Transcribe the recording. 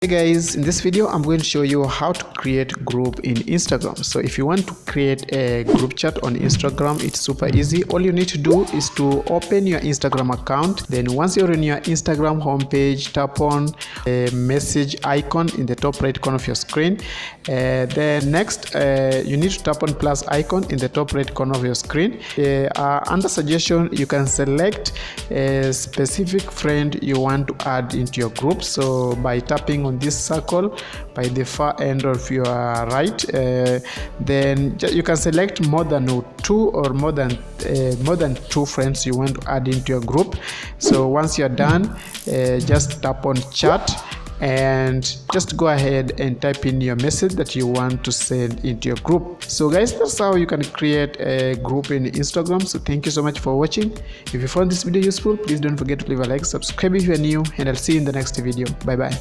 Hey guys, in this video I'm going to show you how to create group in Instagram. So if you want to create a group chat on Instagram, it's super easy. All you need to do is to open your Instagram account. Then once you're in your Instagram homepage, tap on a message icon in the top right corner of your screen. Then next you need to tap on plus icon in the top right corner of your screen. Under suggestion, you can select a specific friend you want to add into your group. So by tapping on this circle by the far end of your right, then you can select more than two or more than two friends you want to add into your group. So once you're done, just tap on chat and just go ahead and type in your message that you want to send into your group. So guys, that's how you can create a group in Instagram. So thank you so much for watching. If you found this video useful, please don't forget to leave a like, subscribe if you are new, and I'll see you in the next video. Bye bye.